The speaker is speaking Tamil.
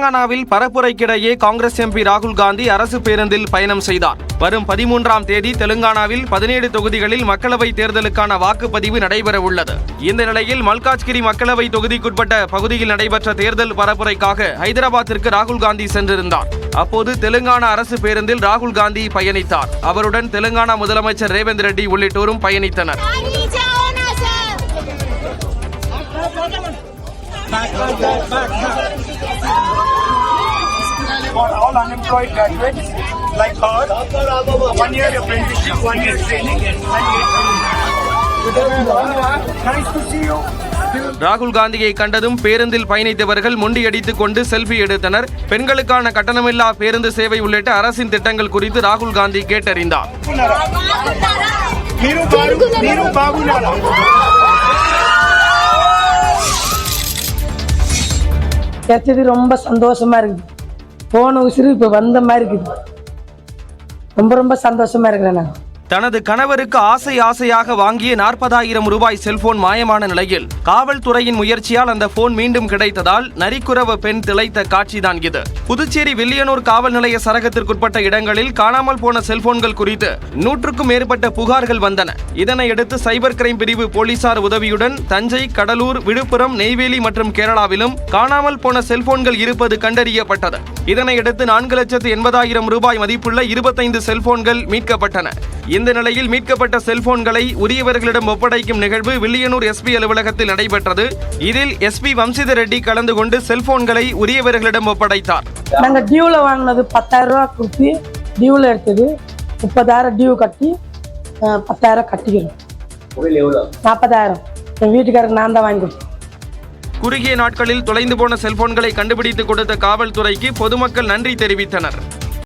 தெலுங்கானாவில் பரப்புரைக்கிடையே காங்கிரஸ் எம்பி ராகுல் காந்தி அரசு பேருந்தில் பயணம் செய்தார். வரும் 13ஆம் தேதி தெலுங்கானாவில் 17 தொகுதிகளில் மக்களவை தேர்தலுக்கான வாக்குப்பதிவு நடைபெற உள்ளது. இந்த நிலையில் மல்காஜ்கிரி மக்களவை தொகுதிக்குட்பட்ட பகுதியில் நடைபெற்ற தேர்தல் பரப்புரைக்காக ஹைதராபாத்திற்கு ராகுல் காந்தி சென்றிருந்தார். அப்போது தெலுங்கானா அரசு பேருந்தில் ராகுல் காந்தி பயணித்தார். அவருடன் தெலுங்கானா முதலமைச்சர் ரேவந்த் ரெட்டி உள்ளிட்டோரும் பயணித்தனர். For all unemployed graduates like her, 1 year apprenticeship, 1 year training, nice to see you. ராகுல் காந்தியை கண்டதும் பேருந்தில் பயணித்தவர்கள் முண்டியடித்துக் கொண்டு செல்ஃபி எடுத்தனர். பெண்களுக்கான கட்டணமில்லா பேருந்து சேவை உள்ளிட்ட அரசின் திட்டங்கள் குறித்து ராகுல் காந்தி கேட்டறிந்தார். கிடைச்சது ரொம்ப சந்தோஷமா இருக்குது. போன உசிறு இப்ப வந்த மாதிரி இருக்குது. ரொம்ப சந்தோஷமா இருக்கிறேன் நான். தனது கணவருக்கு ஆசையாக வாங்கிய 40,000 ரூபாய் செல்போன் மாயமான நிலையில் காவல்துறையின் முயற்சியால் அந்த போன் மீண்டும் கிடைத்ததால் நரிக்குறவ பெண் திளைத்த காட்சிதான் இது. புதுச்சேரி வில்லியனூர் காவல் நிலைய சரகத்திற்குட்பட்ட இடங்களில் காணாமல் போன செல்போன்கள் குறித்து 100க்கும் மேற்பட்ட புகார்கள் வந்தன. இதனையடுத்து சைபர் கிரைம் பிரிவு போலீசார் உதவியுடன் தஞ்சை, கடலூர், விழுப்புரம், நெய்வேலி மற்றும் கேரளாவிலும் காணாமல் போன செல்போன்கள் இருப்பது கண்டறியப்பட்டது. இதனையடுத்து 4,80,000 ரூபாய் மதிப்புள்ள 25 செல்போன்கள் மீட்கப்பட்டன. இந்த நிலையில் மீட்கப்பட்ட செல்போன்களை உரியவர்களிடம் ஒப்படைக்கும் நிகழ்வு வில்லியனூர் எஸ்பி அலுவலகத்தில் நடைபெற்றது. இதில் எஸ்பி வம்சிதர் ரெட்டி கலந்து கொண்டு செல்போன்களை உரியவர்களிடம் ஒப்படைத்தார். நாங்க டியூல வாங்கினது 10,000 ரூபாய் கொடுத்து டியூல எடுத்தது 30,000 டியூ கட்டி 10,000 கட்டிக்கிறோம். 40,000 என் வீட்டுக்காரருக்கு நான் தான் வாங்கி கொடுத்தேன். குறுகிய நாட்களில் தொலைந்து போன செல்போன்களை கண்டுபிடித்து கொடுத்த காவல்துறைக்கு பொதுமக்கள் நன்றி தெரிவித்தனர்.